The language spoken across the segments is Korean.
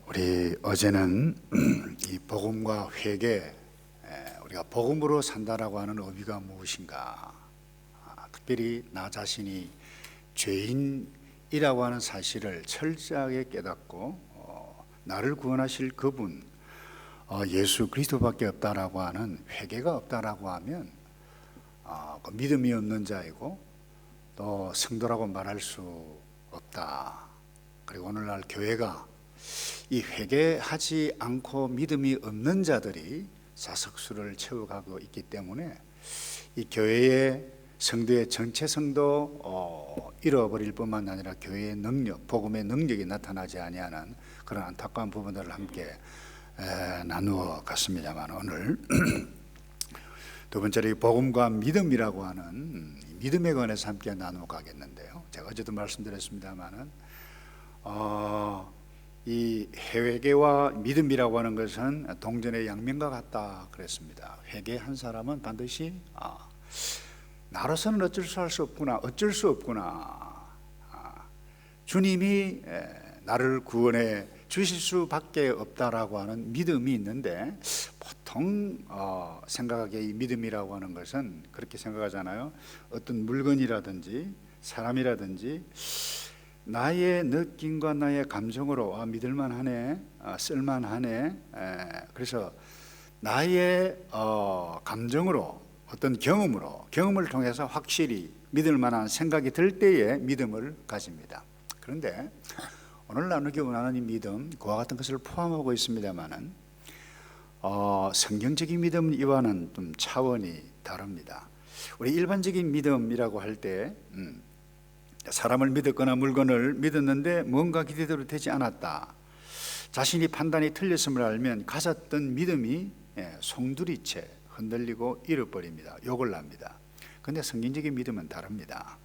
우리 어제는 이 복음과 회개, 우리가 복음으로 산다라고 하는 의미가 무엇인가, 특별히 나 자신이 죄인이라고 하는 사실을 철저하게 깨닫고 나를 구원하실 그분 예수 그리스도밖에 없다라고 하는 회개가 없다라고 하면 그 믿음이 없는 자이고 또 성도라고 말할 수 없다. 그리고 오늘날 교회가 이 회개하지 않고 믿음이 없는 자들이 사석수를 채워가고 있기 때문에 이 교회의 성도의 정체성도 잃어버릴 뿐만 아니라 교회의 능력, 복음의 능력이 나타나지 아니하는 그런 안타까운 부분들을 함께 나누어 갔습니다만, 오늘 두 번째로 이 복음과 믿음이라고 하는 믿음에 관해서 함께 나누어 가겠는데요. 제가 어제도 말씀드렸습니다만은 이 회개와 믿음이라고 하는 것은 동전의 양면과 같다 그랬습니다. 회개한 사람은 반드시 나로서는 어쩔 수 없구나. 주님이 나를 구원해 주실 수밖에 없다라고 하는 믿음이 있는데, 보통 생각하기에 이 믿음이라고 하는 것은 그렇게 생각하잖아요. 어떤 물건이라든지 사람이라든지 나의 느낌과 나의 감정으로 믿을만하네, 쓸만하네, 그래서 나의 감정으로, 어떤 경험을 통해서 확실히 믿을 만한 생각이 들 때에 믿음을 가집니다. 그런데 오늘 나누기 원하는 이 믿음, 그와 같은 것을 포함하고 있습니다만은 성경적인 믿음 이와는 좀 차원이 다릅니다. 우리 일반적인 믿음이라고 할 때 사람을 믿었거나 물건을 믿었는데 뭔가 기대대로 되지 않았다, 자신이 판단이 틀렸음을 알면 가졌던 믿음이 송두리째 흔들리고 잃어버립니다. 욕을 납니다. 그런데 성경적인 믿음은 다릅니다.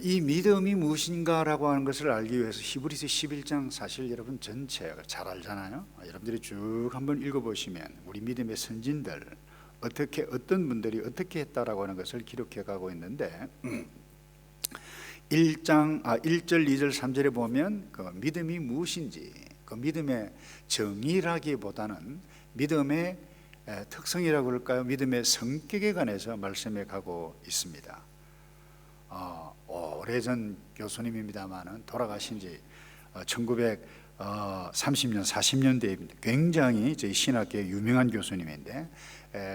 이 믿음이 무엇인가라고 하는 것을 알기 위해서 히브리서 11장, 사실 여러분 전체 잘 알잖아요. 여러분들이 쭉 한번 읽어보시면 우리 믿음의 선진들, 어떤 분들이 어떻게 했다라고 하는 것을 기록해 가고 있는데, 1절, 2절, 3절에 보면 그 믿음이 무엇인지, 그 믿음의 정의라기보다는 믿음의 특성이라고 할까요? 믿음의 성격에 관해서 말씀해 가고 있습니다. 오래전 교수님입니다만은 돌아가신 지 1930년, 40년대입니다. 굉장히 저희 신학계의 유명한 교수님인데,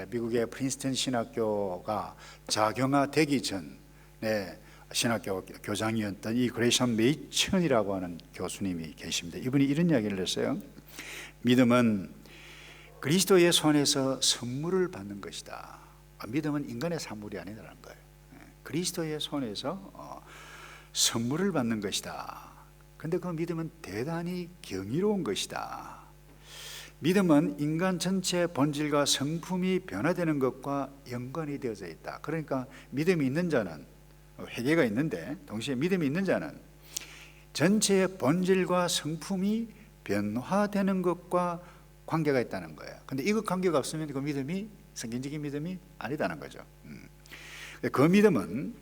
미국의 프린스턴 신학교가 자경화되기 전에 신학교 교장이었던 이 그레이션 메이천이라고 하는 교수님이 계십니다. 이분이 이런 이야기를 했어요. 믿음은 그리스도의 손에서 선물을 받는 것이다. 믿음은 인간의 산물이 아니라는 거예요. 그리스도의 손에서 선물을 받는 것이다. 그런데 그 믿음은 대단히 경이로운 것이다. 믿음은 인간 전체의 본질과 성품이 변화되는 것과 연관이 되어져 있다. 그러니까 믿음이 있는 자는, 회개가 있는데 동시에 믿음이 있는 자는 전체의 본질과 성품이 변화되는 것과 관계가 있다는 거예요. 그런데 이거 관계가 없으면 그 믿음이 성경적인 믿음이 아니다는 거죠. 그 믿음은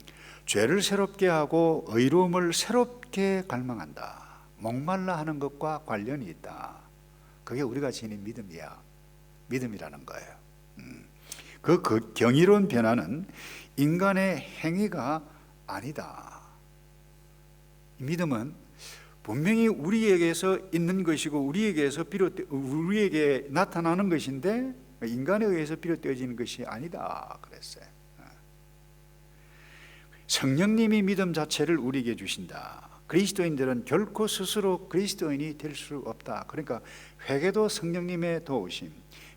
죄를 새롭게 하고 의로움을 새롭게 갈망한다. 목말라 하는 것과 관련이 있다. 그게 우리가 지닌 믿음이라는 거예요. 그 경이로운 변화는 인간의 행위가 아니다. 믿음은 분명히 우리에게서 있는 것이고 우리에게 나타나는 것인데 인간에 의해서 비롯되어지는 것이 아니다 그랬어요. 성령님이 믿음 자체를 우리에게 주신다. 그리스도인들은 결코 스스로 그리스도인이 될 수 없다. 그러니까 회개도 성령님의 도우심,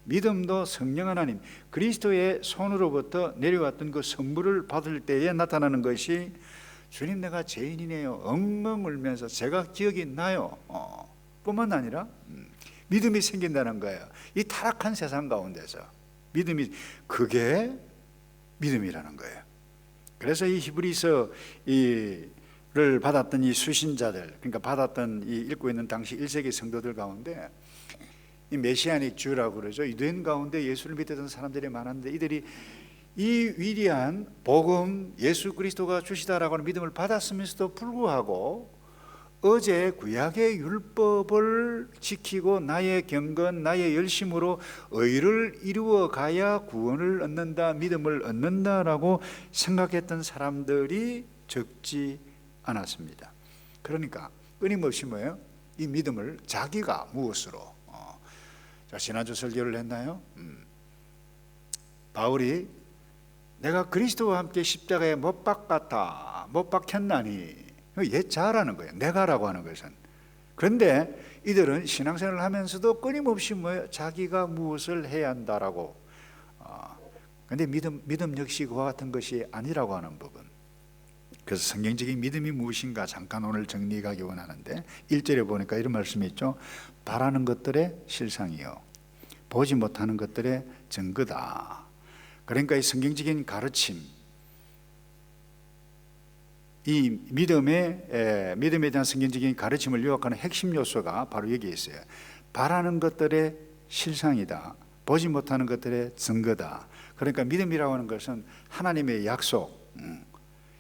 믿음도 성령 하나님, 그리스도의 손으로부터 내려왔던 그 선물을 받을 때에 나타나는 것이, 주님 내가 죄인이네요, 엉엉 울면서 제가 기억이 나요 뿐만 아니라 믿음이 생긴다는 거예요. 이 타락한 세상 가운데서 믿음이, 그게 믿음이라는 거예요. 그래서 이 히브리서를 받았던 이 수신자들, 그러니까 받았던 이 읽고 있는 당시 1세기 성도들 가운데 이 메시아닉 주라고 그러죠. 유대인 가운데 예수를 믿었던 사람들이 많았는데, 이들이 이 위대한 복음, 예수 그리스도가 주시다라고 하는 믿음을 받았으면서도 불구하고 어제 구약의 율법을 지키고 나의 경건, 나의 열심으로 의를 이루어 가야 구원을 얻는다, 믿음을 얻는다라고 생각했던 사람들이 적지 않았습니다. 그러니까 끊임없이 뭐예요? 이 믿음을 자기가 무엇으로? 자, 지난주 설교를 했나요? 바울이 내가 그리스도와 함께 십자가에 못 박았다, 못 박혔나니, 얘 잘하는 거예요. 내가라고 하는 것은. 그런데 이들은 신앙생활을 하면서도 끊임없이 뭐예요? 자기가 무엇을 해야 한다라고. 그런데 믿음 역시 그와 같은 것이 아니라고 하는 부분. 그래서 성경적인 믿음이 무엇인가 잠깐 오늘 정리해 가기 원하는데 1절에 보니까 이런 말씀이 있죠. 바라는 것들의 실상이요 보지 못하는 것들의 증거다. 그러니까 이 성경적인 가르침, 이 믿음에 대한 성경적인 가르침을 요약하는 핵심 요소가 바로 여기에 있어요. 바라는 것들의 실상이다, 보지 못하는 것들의 증거다. 그러니까 믿음이라고 하는 것은 하나님의 약속,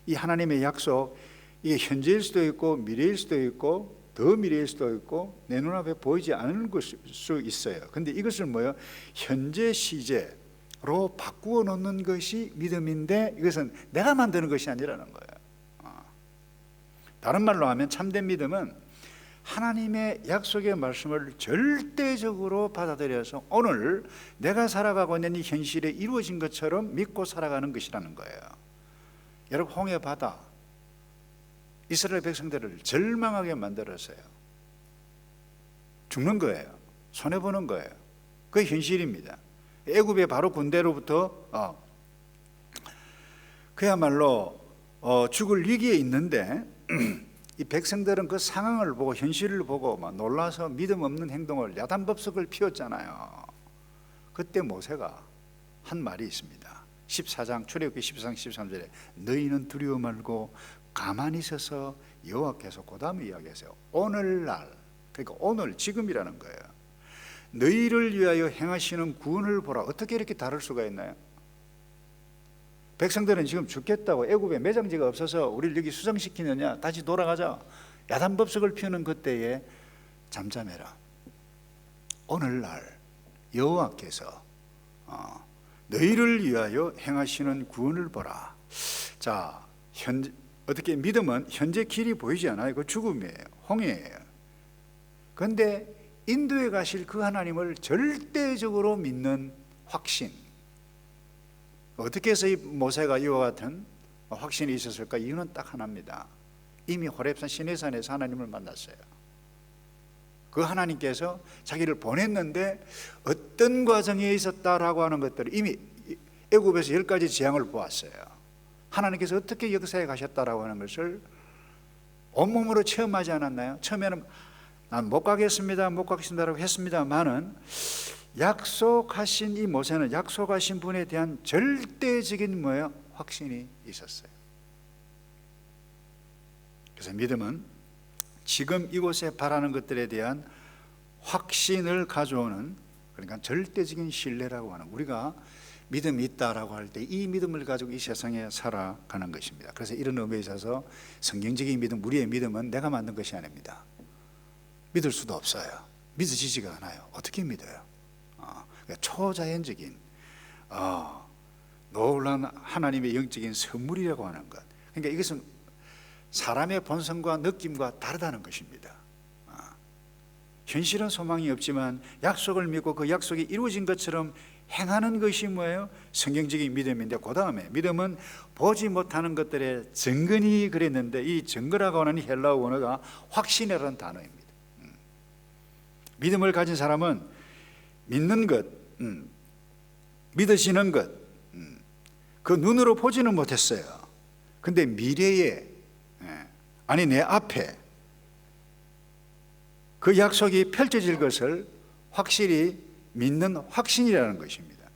이 하나님의 약속, 이게 현재일 수도 있고 미래일 수도 있고 더 미래일 수도 있고 내 눈앞에 보이지 않을 수 있어요. 근데 이것을 뭐예요? 현재 시제로 바꾸어 놓는 것이 믿음인데 이것은 내가 만드는 것이 아니라는 거예요. 다른 말로 하면 참된 믿음은 하나님의 약속의 말씀을 절대적으로 받아들여서 오늘 내가 살아가고 있는 이 현실에 이루어진 것처럼 믿고 살아가는 것이라는 거예요. 여러분, 홍해 바다 이스라엘 백성들을 절망하게 만들었어요. 죽는 거예요. 손해보는 거예요. 그게 현실입니다. 애굽의 바로 군대로부터 그야말로 죽을 위기에 있는데 이 백성들은 그 상황을 보고 현실을 보고 막 놀라서 믿음 없는 행동을 야단법석을 피웠잖아요. 그때 모세가 한 말이 있습니다. 14장 출애굽기 14장 13절에 너희는 두려워 말고 가만히 있어서 여호와께서 그 다음에 이야기했어요. 오늘날, 그러니까 오늘 지금이라는 거예요. 너희를 위하여 행하시는 구원을 보라. 어떻게 이렇게 다를 수가 있나요? 백성들은 지금 죽겠다고 애굽에 매장지가 없어서 우리를 여기 수정시키느냐, 다시 돌아가자, 야단법석을 피우는 그때에 잠잠해라. 오늘날 여호와께서 너희를 위하여 행하시는 구원을 보라. 자, 어떻게 믿음은 현재 길이 보이지 않아요. 그 죽음이에요. 홍해예요. 그런데 인도에 가실 그 하나님을 절대적으로 믿는 확신. 어떻게 해서 이 모세가 이와 같은 확신이 있었을까? 이유는 딱 하나입니다. 이미 호렙산 시내산에서 하나님을 만났어요. 그 하나님께서 자기를 보냈는데 어떤 과정에 있었다라고 하는 것들을 이미 애굽에서 10가지 재앙을 보았어요. 하나님께서 어떻게 역사에 가셨다라고 하는 것을 온몸으로 체험하지 않았나요? 처음에는 난 못 가겠습니다라고 했습니다만은 약속하신 이 모세는 약속하신 분에 대한 절대적인 뭐예요? 확신이 있었어요. 그래서 믿음은 지금 이곳에 바라는 것들에 대한 확신을 가져오는, 그러니까 절대적인 신뢰라고 하는, 우리가 믿음이 있다라고 할 때 이 믿음을 가지고 이 세상에 살아가는 것입니다. 그래서 이런 의미에 있어서 성경적인 믿음, 우리의 믿음은 내가 만든 것이 아닙니다. 믿을 수도 없어요. 믿어지지가 않아요. 어떻게 믿어요? 그러니까 초자연적인 놀라운 하나님의 영적인 선물이라고 하는 것. 그러니까 이것은 사람의 본성과 느낌과 다르다는 것입니다. 현실은 소망이 없지만 약속을 믿고 그 약속이 이루어진 것처럼 행하는 것이 뭐예요? 성경적인 믿음인데, 그 다음에 믿음은 보지 못하는 것들의 증거니 그랬는데, 이 증거라고 하는 헬라어 원어가 확신이라는 단어입니다. 믿음을 가진 사람은 믿는 것, 믿으시는 것, 그 눈으로 보지는 못했어요. 근데 미래에, 아니 내 앞에 그 약속이 펼쳐질 것을 확실히 믿는 확신이라는 것입니다.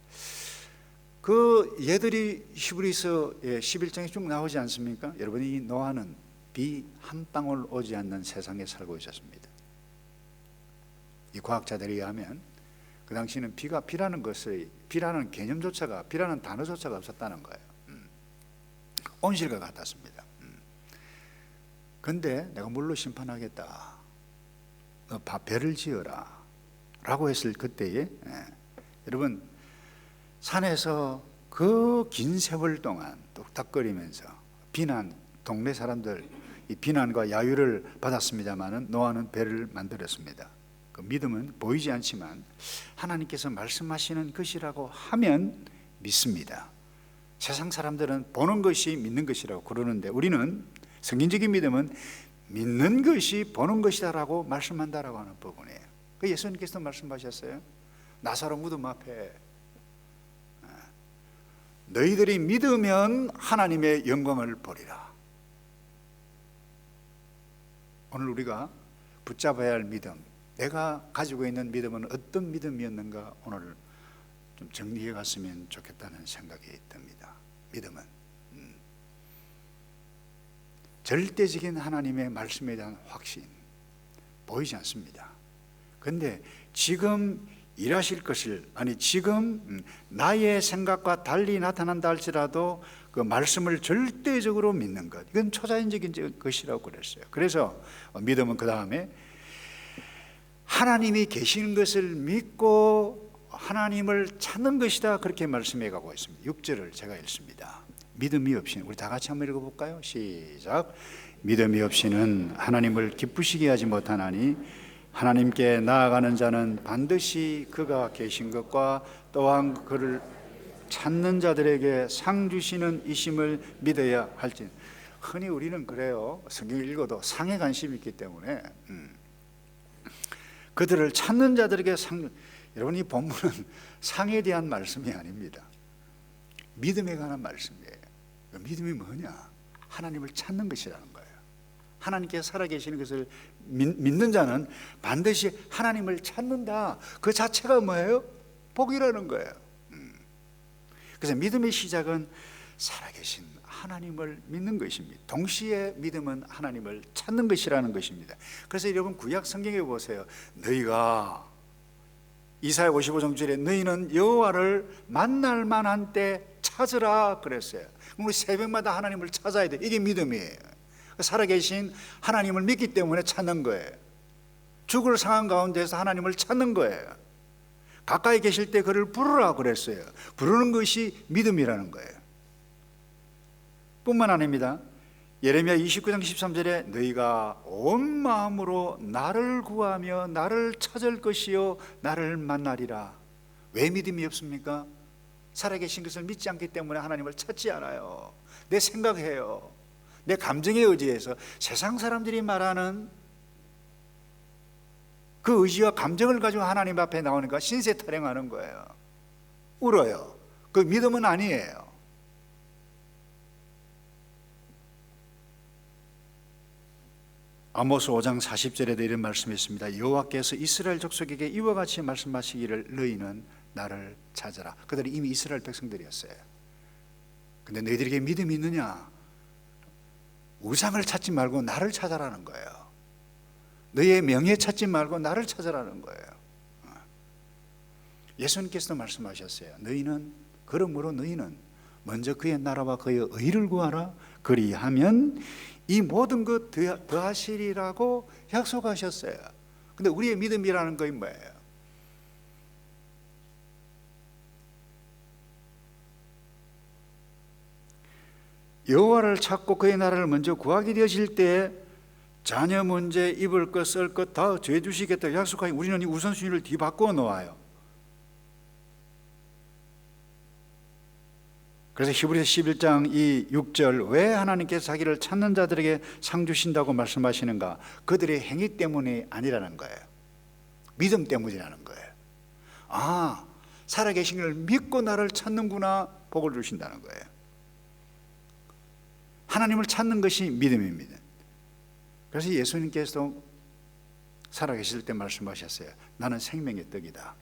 그 예들이 히브리서 11장에 쭉 나오지 않습니까? 여러분이 노아는 비 한 방울 오지 않는 세상에 살고 있었습니다. 이 과학자들에 의하면 그 당시는 비라는 개념조차가, 비라는 단어조차가 없었다는 거예요. 온실과 같았습니다. 근데 내가 물로 심판하겠다. 너 배를 지어라 라고 했을 그때에 여러분, 산에서 그 긴 세월 동안 뚝딱거리면서 비난, 동네 사람들 이 비난과 야유를 받았습니다마는 노아는 배를 만들었습니다. 그 믿음은 보이지 않지만 하나님께서 말씀하시는 것이라고 하면 믿습니다. 세상 사람들은 보는 것이 믿는 것이라고 그러는데 우리는 성경적인 믿음은 믿는 것이 보는 것이다라고 말씀한다라고 하는 부분이에요. 그 예수님께서도 말씀하셨어요. 나사로 무덤 앞에 너희들이 믿으면 하나님의 영광을 보리라. 오늘 우리가 붙잡아야 할 믿음, 내가 가지고 있는 믿음은 어떤 믿음이었는가 오늘 좀 정리해 갔으면 좋겠다는 생각이 듭니다. 믿음은 절대적인 하나님의 말씀에 대한 확신 보이지 않습니다. 그런데 지금 일하실 것을, 아니 지금 나의 생각과 달리 나타난다 할지라도 그 말씀을 절대적으로 믿는 것, 이건 초자연적인 것이라고 그랬어요. 그래서 믿음은 그 다음에 하나님이 계시는 것을 믿고 하나님을 찾는 것이다, 그렇게 말씀해 가고 있습니다. 6절을 제가 읽습니다. 믿음이 없이는, 우리 다 같이 한번 읽어볼까요? 시작. 믿음이 없이는 하나님을 기쁘시게 하지 못하나니 하나님께 나아가는 자는 반드시 그가 계신 것과 또한 그를 찾는 자들에게 상 주시는 이심을 믿어야 할지. 흔히 우리는 그래요. 성경을 읽어도 상에 관심이 있기 때문에 그들을 찾는 자들에게 상. 여러분, 이 본문은 상에 대한 말씀이 아닙니다. 믿음에 관한 말씀이에요. 믿음이 뭐냐? 하나님을 찾는 것이라는 거예요. 하나님께서 살아계시는 것을 믿는 자는 반드시 하나님을 찾는다. 그 자체가 뭐예요? 복이라는 거예요. 그래서 믿음의 시작은 살아계신 하나님을 믿는 것입니다. 동시에 믿음은 하나님을 찾는 것이라는 것입니다. 그래서 여러분, 구약 성경에 보세요. 너희가 이사야 55장절에 너희는 여호와를 만날 만한 때 찾으라 그랬어요. 우리 새벽마다 하나님을 찾아야 돼. 이게 믿음이에요. 살아계신 하나님을 믿기 때문에 찾는 거예요. 죽을 상황 가운데서 하나님을 찾는 거예요. 가까이 계실 때 그를 부르라 그랬어요. 부르는 것이 믿음이라는 거예요. 뿐만 아닙니다. 예레미야 29장 13절에 너희가 온 마음으로 나를 구하며 나를 찾을 것이요 나를 만나리라. 왜 믿음이 없습니까? 살아계신 것을 믿지 않기 때문에 하나님을 찾지 않아요. 내 생각해요. 내 감정에 의지해서 세상 사람들이 말하는 그 의지와 감정을 가지고 하나님 앞에 나오니까 신세 타령하는 거예요. 울어요. 그 믿음은 아니에요. 아모스 5장 40절에도 이런 말씀이 있습니다. 여호와께서 이스라엘 족속에게 이와 같이 말씀하시기를 너희는 나를 찾아라. 그들이 이미 이스라엘 백성들이었어요. 근데 너희들에게 믿음이 있느냐? 우상을 찾지 말고 나를 찾아라는 거예요. 너희의 명예 찾지 말고 나를 찾아라는 거예요. 예수님께서도 말씀하셨어요. 그러므로 너희는 먼저 그의 나라와 그의 의를 구하라. 그리하면 이 모든 것 더하시리라고 약속하셨어요. 근데 우리의 믿음이라는 것이 뭐예요? 여호와를 찾고 그의 나라를 먼저 구하게 되어질 때 자녀 문제, 입을 것, 쓸 것 다 죄주시겠다 약속하니 우리는 이 우선순위를 뒤바꾸어 놓아요. 그래서 히브리서 11장 이 6절, 왜 하나님께서 자기를 찾는 자들에게 상 주신다고 말씀하시는가? 그들의 행위 때문이 아니라는 거예요. 믿음 때문이라는 거예요. 아, 살아계신 걸 믿고 나를 찾는구나, 복을 주신다는 거예요. 하나님을 찾는 것이 믿음입니다. 그래서 예수님께서도 살아계실 때 말씀하셨어요. 나는 생명의 떡이다.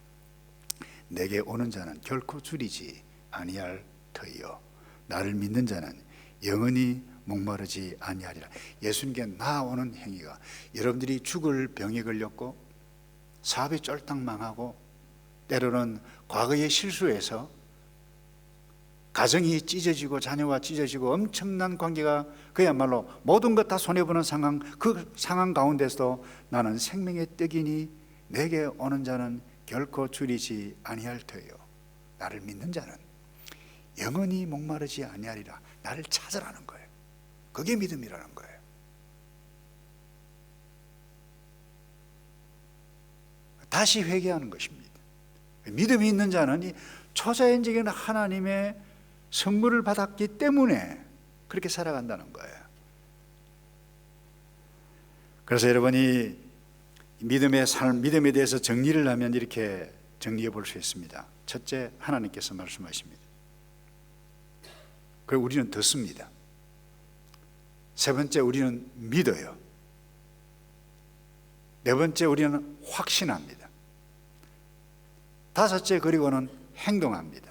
내게 오는 자는 결코 줄이지 아니할 터이요 나를 믿는 자는 영원히 목마르지 아니하리라. 예수님께 나아오는 행위가, 여러분들이 죽을 병에 걸렸고 사업이 쫄딱 망하고 때로는 과거의 실수에서 가정이 찢어지고 자녀가 찢어지고 엄청난 관계가 그야말로 모든 것 다 손해보는 상황, 그 상황 가운데서도 나는 생명의 떡이니 내게 오는 자는 결코 줄이지 아니할 터요. 나를 믿는 자는 영원히 목마르지 아니하리라. 나를 찾으라는 거예요. 그게 믿음이라는 거예요. 다시 회개하는 것입니다. 믿음이 있는 자는 이 초자연적인 하나님의 선물을 받았기 때문에 그렇게 살아간다는 거예요. 그래서 여러분이 믿음의 삶, 믿음에 대해서 정리를 하면 이렇게 정리해 볼 수 있습니다. 첫째, 하나님께서 말씀하십니다. 그리고 우리는 듣습니다. 세 번째, 우리는 믿어요. 네 번째, 우리는 확신합니다. 다섯째, 그리고는 행동합니다.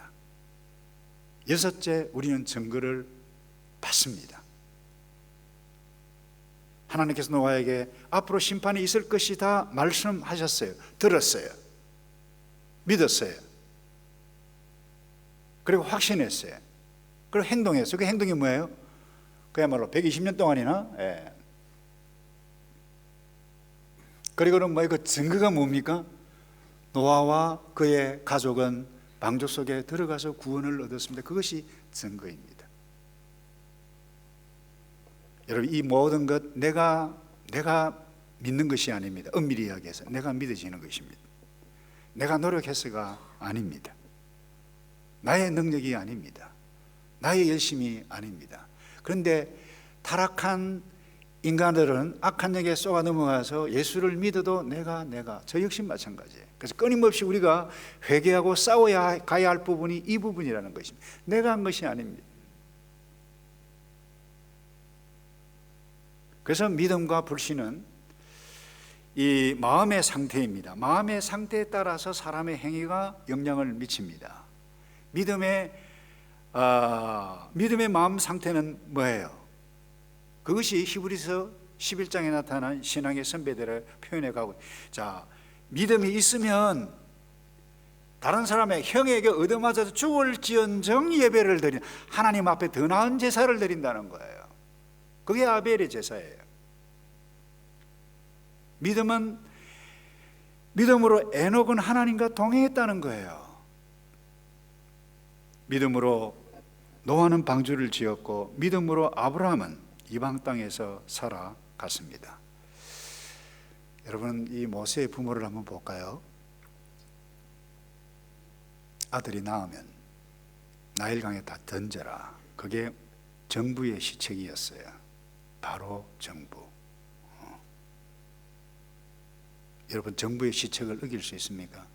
여섯째, 우리는 증거를 받습니다. 하나님께서 노아에게 앞으로 심판이 있을 것이다 말씀하셨어요. 들었어요. 믿었어요. 그리고 확신했어요. 그리고 행동했어요. 그 행동이 뭐예요? 그야말로 120년 동안이나. 그리고는 그 증거가 뭡니까? 노아와 그의 가족은 방주 속에 들어가서 구원을 얻었습니다. 그것이 증거입니다. 여러분, 이 모든 것 내가 믿는 것이 아닙니다. 엄밀히 이야기해서 내가 믿어지는 것입니다. 내가 노력해서가 아닙니다. 나의 능력이 아닙니다. 나의 열심이 아닙니다. 그런데 타락한 인간들은 악한 영에 쏘아 넘어가서 예수를 믿어도 내가 저 역시 마찬가지예요. 그래서 끊임없이 우리가 회개하고 싸워야 가야 할 부분이 이 부분이라는 것입니다. 내가 한 것이 아닙니다. 그래서 믿음과 불신은 이 마음의 상태입니다. 마음의 상태에 따라서 사람의 행위가 영향을 미칩니다. 믿음의 마음 상태는 뭐예요? 그것이 히브리서 11장에 나타난 신앙의 선배들의 표현해 가고, 자, 믿음이 있으면 다른 사람의 형에게 얻어맞아서 죽을지언정 예배를 드린 하나님 앞에 더 나은 제사를 드린다는 거예요. 그게 아벨의 제사예요. 믿음으로 에녹은 하나님과 동행했다는 거예요. 믿음으로 노아는 방주를 지었고, 믿음으로 아브라함은 이방 땅에서 살아갔습니다. 여러분, 이 모세의 부모를 한번 볼까요? 아들이 낳으면 나일강에 다 던져라. 그게 정부의 시책이었어요. 바로 정부. 여러분, 정부의 시책을 어길 수 있습니까?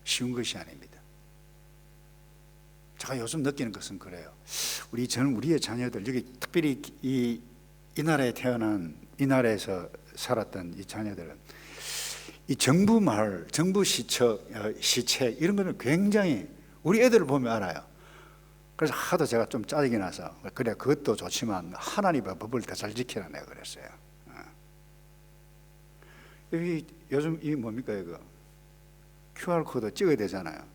쉬운 것이 아닙니다. 제가 요즘 느끼는 것은 그래요. 우리의 자녀들, 여기 특별히 이 나라에 태어난, 이 나라에서 살았던 이 자녀들은 이 정부 말, 정부 시책 이런 거는 굉장히 우리 애들을 보면 알아요. 그래서 하도 제가 좀 짜증이 나서, 그래 그것도 좋지만 하나님의 법을 더 잘 지키라 내가 그랬어요. 여기 요즘 이 뭡니까 이거 QR 코드 찍어야 되잖아요.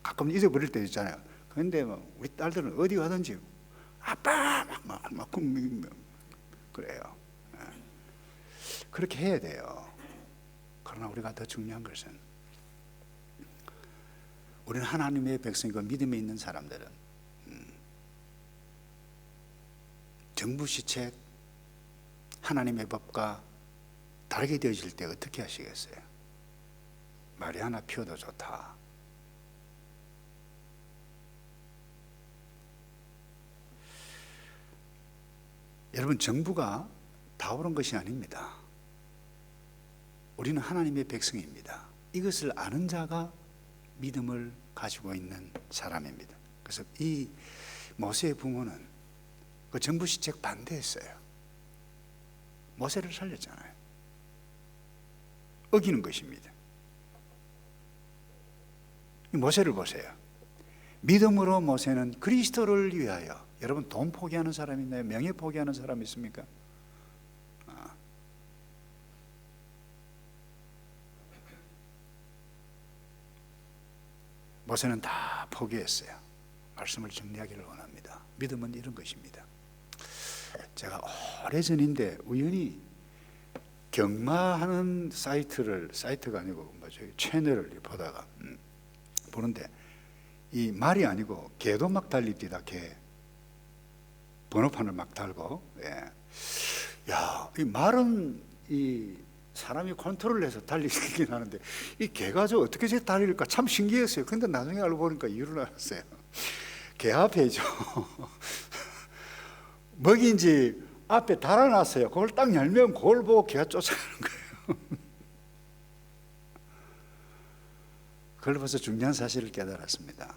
가끔 잊어버릴 때 있잖아요. 그런데 우리 딸들은 어디 가든지 아빠 막 그래요. 그렇게 해야 돼요. 그러나 우리가 더 중요한 것은 우리는 하나님의 백성이고 믿음에 있는 사람들은 정부 시책, 하나님의 법과 다르게 되어질 때 어떻게 하시겠어요? 말이 하나 피워도 좋다. 여러분, 정부가 다 옳은 것이 아닙니다. 우리는 하나님의 백성입니다. 이것을 아는 자가 믿음을 가지고 있는 사람입니다. 그래서 이 모세의 부모는 그 정부 시책 반대했어요. 모세를 살렸잖아요. 어기는 것입니다. 이 모세를 보세요. 믿음으로 모세는 그리스도를 위하여, 여러분 돈 포기하는 사람 있나요? 명예 포기하는 사람 있습니까? 모세는 다 포기했어요. 말씀을 정리하기를 원합니다. 믿음은 이런 것입니다. 제가 오래전인데 우연히 경마하는 사이트가 아니고 채널을 보다가 보는데 이 말이 아니고 개도 막 달립니다. 개 번호판을 막 달고, 예. 야, 이 말은 이 사람이 컨트롤해서 달리긴 하는데 이 개가 저 어떻게 저 달릴까 참 신기했어요. 근데 나중에 알고 보니까 이유를 알았어요. 개 앞에죠. 먹인지 앞에 달아놨어요. 그걸 딱 열면 그걸 보고 개가 쫓아가는 거예요. 그걸 벌써 중요한 사실을 깨달았습니다.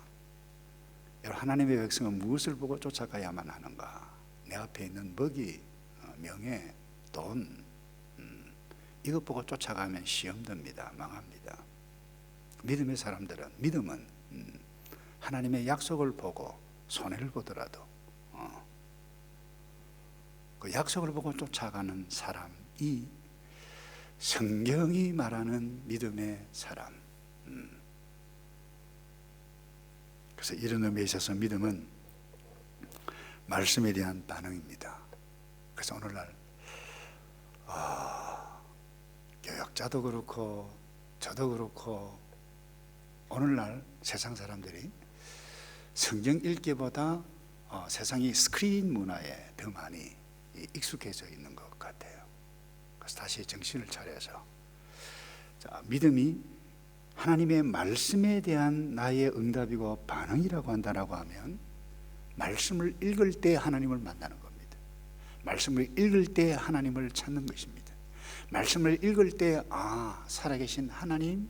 여러분, 하나님의 백성은 무엇을 보고 쫓아가야만 하는가? 내 앞에 있는 먹이, 명예, 돈, 이것 보고 쫓아가면 시험 듭니다. 망합니다. 믿음의 사람들은, 믿음은 하나님의 약속을 보고 손해를 보더라도 그 약속을 보고 쫓아가는 사람이 성경이 말하는 믿음의 사람. 그래서 이런 의미에 있어서 믿음은 말씀에 대한 반응입니다. 그래서 오늘날 교역자도 그렇고 저도 그렇고 오늘날 세상 사람들이 성경 읽기보다 세상이 스크린 문화에 더 많이 익숙해져 있는 것 같아요. 그래서 다시 정신을 차려서 믿음이 하나님의 말씀에 대한 나의 응답이고 반응이라고 한다고 하면 말씀을 읽을 때 하나님을 만나는 겁니다. 말씀을 읽을 때 하나님을 찾는 것입니다. 말씀을 읽을 때 살아계신 하나님,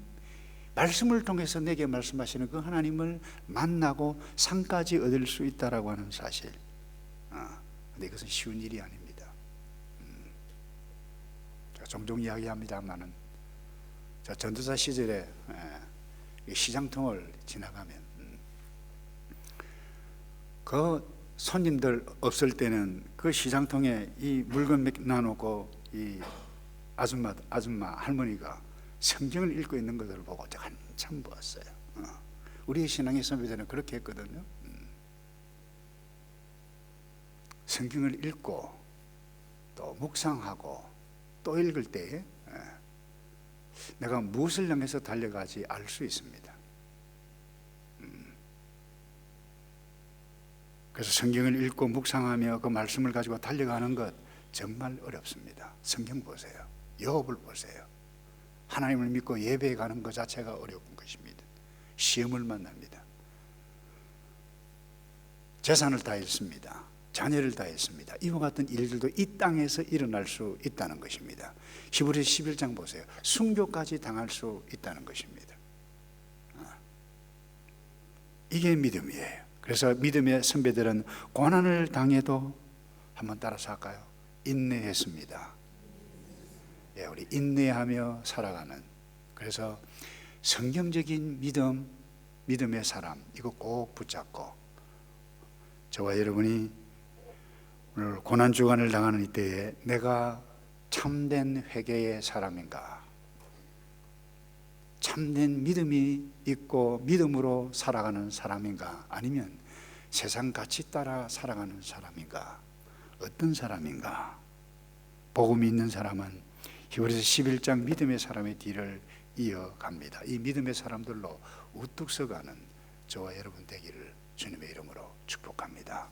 말씀을 통해서 내게 말씀하시는 그 하나님을 만나고 상까지 얻을 수 있다라고 하는 사실. 근데 이것은 쉬운 일이 아닙니다. 제가 종종 이야기합니다만은 저 전도사 시절에 시장통을 지나가면 그 손님들 없을 때는 그 시장통에 이 물건 놔놓고 이 아줌마 할머니가 성경을 읽고 있는 것을 보고 제가 한참 보았어요. 우리의 신앙의 선배들은 그렇게 했거든요. 성경을 읽고 또 묵상하고 또 읽을 때에 내가 무엇을 향해서 달려가지 알 수 있습니다. 그래서 성경을 읽고 묵상하며 그 말씀을 가지고 달려가는 것 정말 어렵습니다. 성경 보세요. 욥을 보세요. 하나님을 믿고 예배에 가는 것 자체가 어려운 것입니다. 시험을 만납니다. 재산을 다 잃습니다. 자녀를 다 잃습니다. 이와 같은 일들도 이 땅에서 일어날 수 있다는 것입니다. 히브리서 11장 보세요. 순교까지 당할 수 있다는 것입니다. 이게 믿음이에요. 그래서 믿음의 선배들은 고난을 당해도 한번 따라서 할까요? 인내했습니다. 예, 우리 인내하며 살아가는, 그래서 성경적인 믿음, 믿음의 사람, 이거 꼭 붙잡고 저와 여러분이 오늘 고난주간을 당하는 이때에 내가 참된 회개의 사람인가, 참된 믿음이 있고 믿음으로 살아가는 사람인가, 아니면 세상 가치 따라 살아가는 사람인가, 어떤 사람인가. 복음이 있는 사람은 히브리서 11장 믿음의 사람의 뒤를 이어갑니다. 이 믿음의 사람들로 우뚝 서가는 저와 여러분 되기를 주님의 이름으로 축복합니다.